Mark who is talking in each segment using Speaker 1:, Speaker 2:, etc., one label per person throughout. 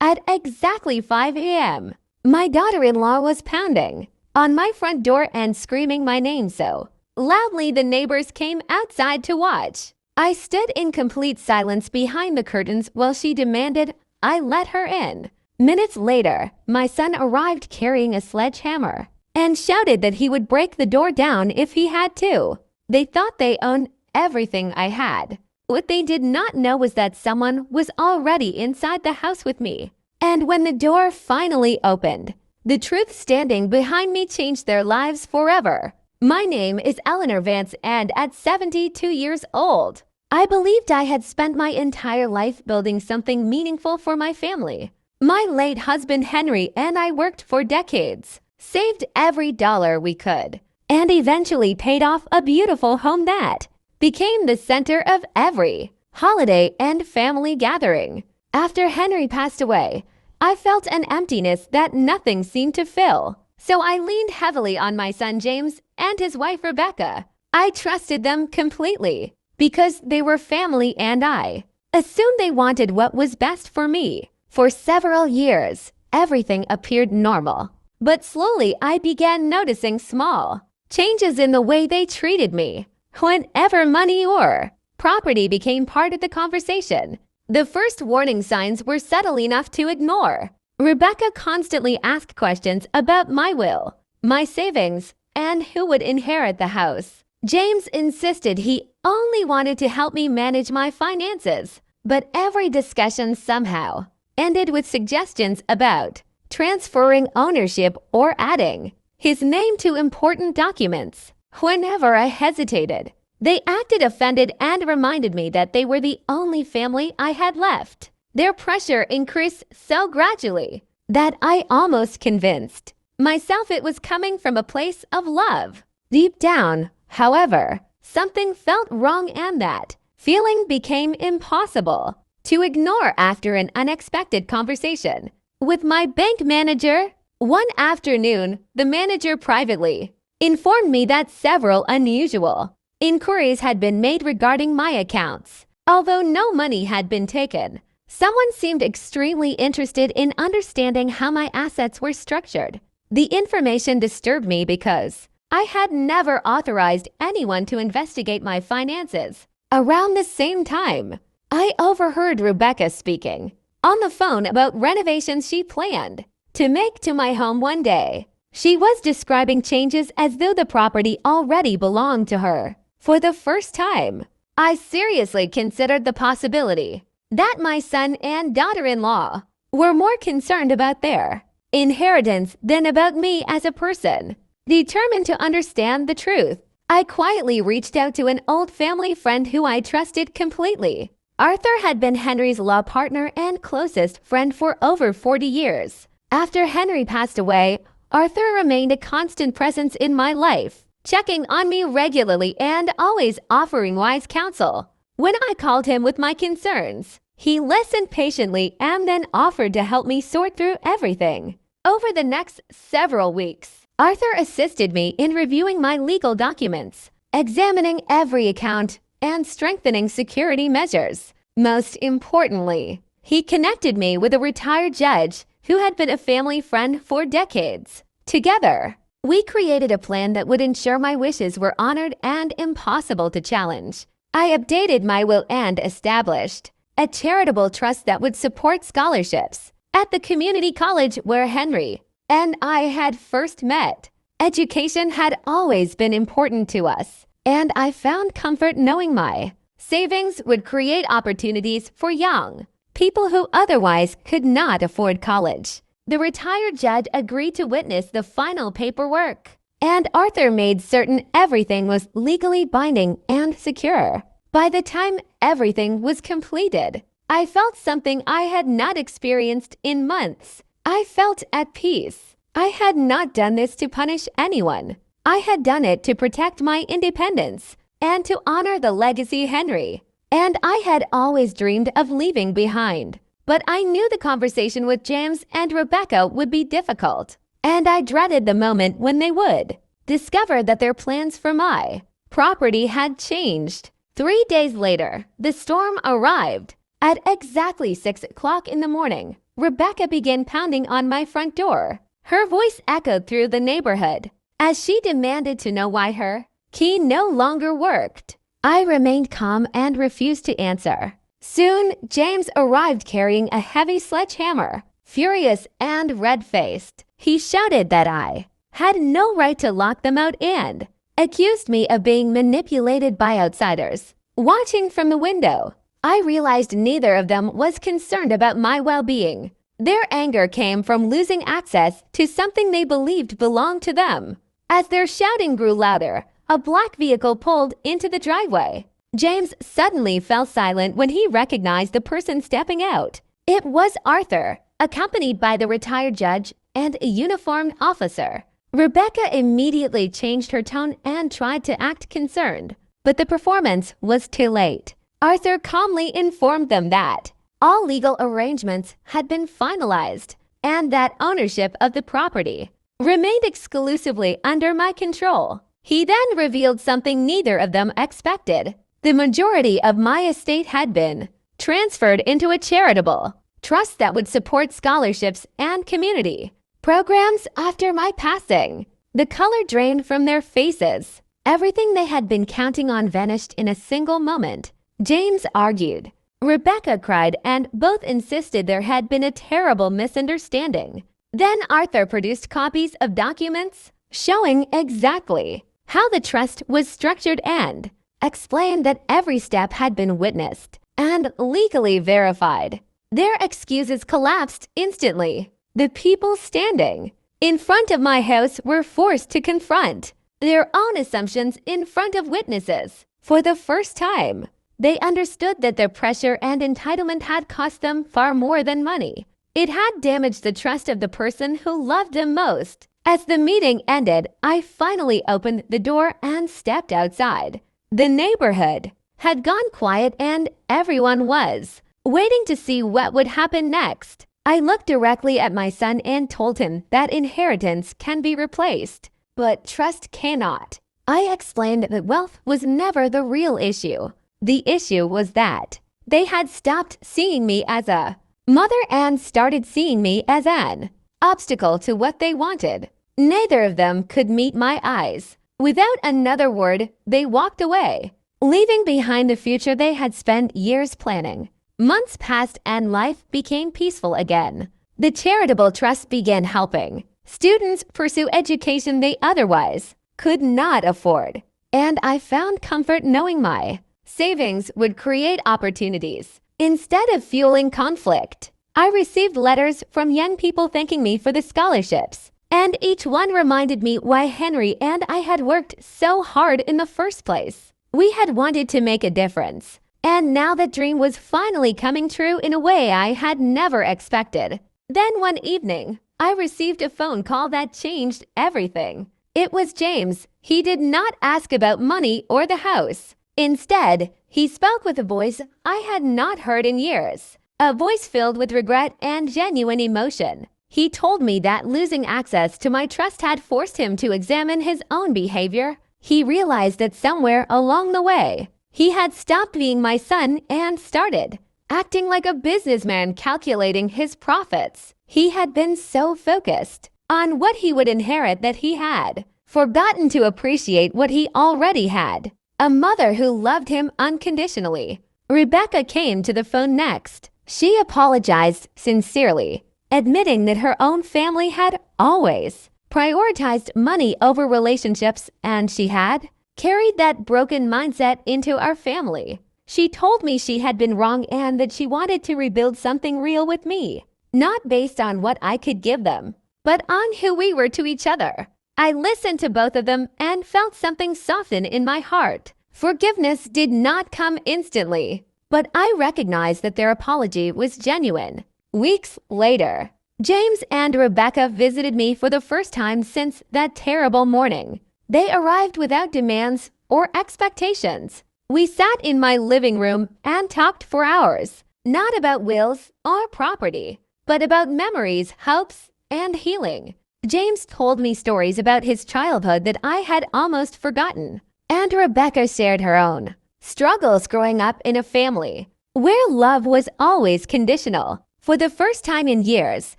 Speaker 1: At exactly 5 a.m., my daughter-in-law was pounding on my front door and screaming my name so loudly the neighbors came outside to watch. I stood in complete silence behind the curtains while she demanded I let her in. Minutes later, my son arrived carrying a sledgehammer and shouted that he would break the door down if he had to. They thought they owned everything I had. What they did not know was that someone was already inside the house with me. And when the door finally opened, the truth standing behind me changed their lives forever. My name is Eleanor Vance, and at 72 years old, I believed I had spent my entire life building something meaningful for my family. My late husband Henry and I worked for decades, saved every dollar we could, and eventually paid off a beautiful home that became the center of every holiday and family gathering. After Henry passed away, I felt an emptiness that nothing seemed to fill. So I leaned heavily on my son James and his wife Rebecca. I trusted them completely because they were family and I assumed they wanted what was best for me. For several years, everything appeared normal. But slowly I began noticing small changes in the way they treated me. Whenever money or property became part of the conversation, the first warning signs were subtle enough to ignore. Rebecca constantly asked questions about my will, my savings, and who would inherit the house. James insisted he only wanted to help me manage my finances, but every discussion somehow ended with suggestions about transferring ownership or adding his name to important documents. Whenever I hesitated, they acted offended and reminded me that they were the only family I had left. Their pressure increased so gradually that I almost convinced myself it was coming from a place of love. Deep down, however, something felt wrong, and that feeling became impossible to ignore after an unexpected conversation with my bank manager. One afternoon, the manager privately informed me that several unusual inquiries had been made regarding my accounts. Although no money had been taken, someone seemed extremely interested in understanding how my assets were structured. The information disturbed me because I had never authorized anyone to investigate my finances. Around the same time, I overheard Rebecca speaking on the phone about renovations she planned to make to my home one day. She was describing changes as though the property already belonged to her. For the first time, I seriously considered the possibility that my son and daughter-in-law were more concerned about their inheritance than about me as a person. Determined to understand the truth, I quietly reached out to an old family friend who I trusted completely. Arthur had been Henry's law partner and closest friend for over 40 years. After Henry passed away, Arthur remained a constant presence in my life, checking on me regularly and always offering wise counsel. When I called him with my concerns, he listened patiently and then offered to help me sort through everything. Over the next several weeks, Arthur assisted me in reviewing my legal documents, examining every account, and strengthening security measures. Most importantly, he connected me with a retired judge who had been a family friend for decades. Together, we created a plan that would ensure my wishes were honored and impossible to challenge. I updated my will and established a charitable trust that would support scholarships at the community college where Henry and I had first met. Education had always been important to us, and I found comfort knowing my savings would create opportunities for young people who otherwise could not afford college. The retired judge agreed to witness the final paperwork, and Arthur made certain everything was legally binding and secure. By the time everything was completed, I felt something I had not experienced in months. I felt at peace. I had not done this to punish anyone. I had done it to protect my independence and to honor the legacy Henry and I had always dreamed of leaving behind. But I knew the conversation with James and Rebecca would be difficult, and I dreaded the moment when they would discover that their plans for my property had changed. 3 days later, the storm arrived. At exactly 6 o'clock in the morning, Rebecca began pounding on my front door. Her voice echoed through the neighborhood as she demanded to know why her key no longer worked. I remained calm and refused to answer. Soon, James arrived carrying a heavy sledgehammer. Furious and red-faced, he shouted that I had no right to lock them out and accused me of being manipulated by outsiders. Watching from the window, I realized neither of them was concerned about my well-being. Their anger came from losing access to something they believed belonged to them. As their shouting grew louder, a black vehicle pulled into the driveway. James suddenly fell silent when he recognized the person stepping out. It was Arthur, accompanied by the retired judge and a uniformed officer. Rebecca immediately changed her tone and tried to act concerned, but the performance was too late. Arthur calmly informed them that all legal arrangements had been finalized and that ownership of the property remained exclusively under my control. He then revealed something neither of them expected. The majority of my estate had been transferred into a charitable trust that would support scholarships and community programs after my passing. The color drained from their faces. Everything they had been counting on vanished in a single moment. James argued. Rebecca cried, and both insisted there had been a terrible misunderstanding. Then Arthur produced copies of documents showing exactly how the trust was structured and explained that every step had been witnessed and legally verified. Their excuses collapsed instantly. The people standing in front of my house were forced to confront their own assumptions in front of witnesses. For the first time, they understood that their pressure and entitlement had cost them far more than money. It had damaged the trust of the person who loved them most. As the meeting ended, I finally opened the door and stepped outside. The neighborhood had gone quiet and everyone was waiting to see what would happen next. I looked directly at my son and told him that inheritance can be replaced, but trust cannot. I explained that wealth was never the real issue. The issue was that they had stopped seeing me as a mother and started seeing me as an obstacle to what they wanted. Neither of them could meet my eyes. Without another word, they walked away, leaving behind the future they had spent years planning. Months passed and life became peaceful again. The charitable trust began helping students pursue education they otherwise could not afford. And I found comfort knowing my savings would create opportunities instead of fueling conflict. I received letters from young people thanking me for the scholarships, and each one reminded me why Henry and I had worked so hard in the first place. We had wanted to make a difference, and now that dream was finally coming true in a way I had never expected. Then one evening, I received a phone call that changed everything. It was James. He did not ask about money or the house. Instead, he spoke with a voice I had not heard in years, a voice filled with regret and genuine emotion. He told me that losing access to my trust had forced him to examine his own behavior. He realized that somewhere along the way, he had stopped being my son and started acting like a businessman calculating his profits. He had been so focused on what he would inherit that he had forgotten to appreciate what he already had. A mother who loved him unconditionally. Rebecca came to the phone next. She apologized sincerely, admitting that her own family had always prioritized money over relationships, and she had carried that broken mindset into our family. She told me she had been wrong and that she wanted to rebuild something real with me, not based on what I could give them, but on who we were to each other. I listened to both of them and felt something soften in my heart. Forgiveness did not come instantly, but I recognized that their apology was genuine. Weeks later, James and Rebecca visited me for the first time since that terrible morning. They arrived without demands or expectations. We sat in my living room and talked for hours, not about wills or property, but about memories, hopes, and healing. James told me stories about his childhood that I had almost forgotten, and Rebecca shared her own struggles growing up in a family where love was always conditional. For the first time in years,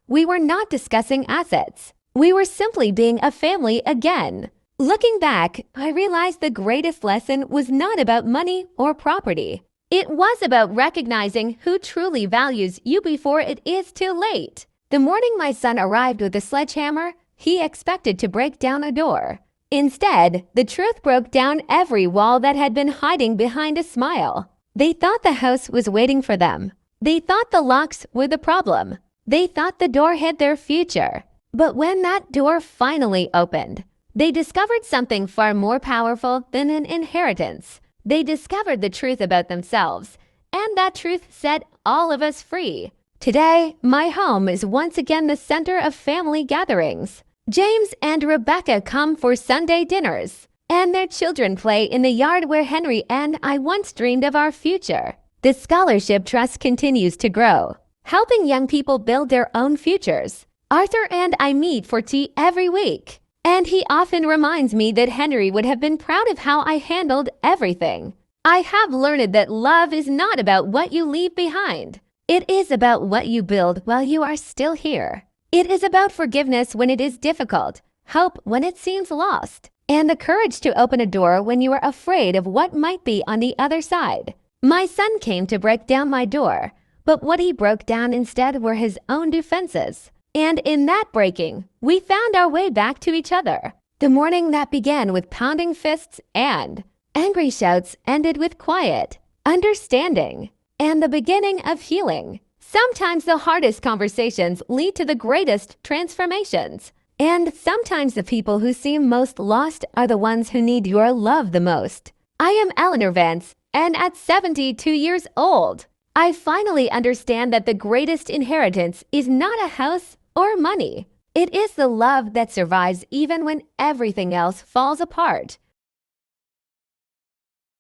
Speaker 1: we were not discussing assets. We were simply being a family again. Looking back, I realized the greatest lesson was not about money or property. It was about recognizing who truly values you before it is too late. The morning my son arrived with a sledgehammer, he expected to break down a door. Instead, the truth broke down every wall that had been hiding behind a smile. They thought the house was waiting for them. They thought the locks were the problem. They thought the door hid their future. But when that door finally opened, they discovered something far more powerful than an inheritance. They discovered the truth about themselves, and that truth set all of us free. Today, my home is once again the center of family gatherings. James and Rebecca come for Sunday dinners, and their children play in the yard where Henry and I once dreamed of our future. The scholarship trust continues to grow, helping young people build their own futures. Arthur and I meet for tea every week, and he often reminds me that Henry would have been proud of how I handled everything. I have learned that love is not about what you leave behind. It is about what you build while you are still here. It is about forgiveness when it is difficult, hope when it seems lost, and the courage to open a door when you are afraid of what might be on the other side. My son came to break down my door, but what he broke down instead were his own defenses. And in that breaking, we found our way back to each other. The morning that began with pounding fists and angry shouts ended with quiet, understanding, and the beginning of healing. Sometimes the hardest conversations lead to the greatest transformations. And sometimes the people who seem most lost are the ones who need your love the most. I am Eleanor Vance, and at 72 years old, I finally understand that the greatest inheritance is not a house or money. It is the love that survives even when everything else falls apart.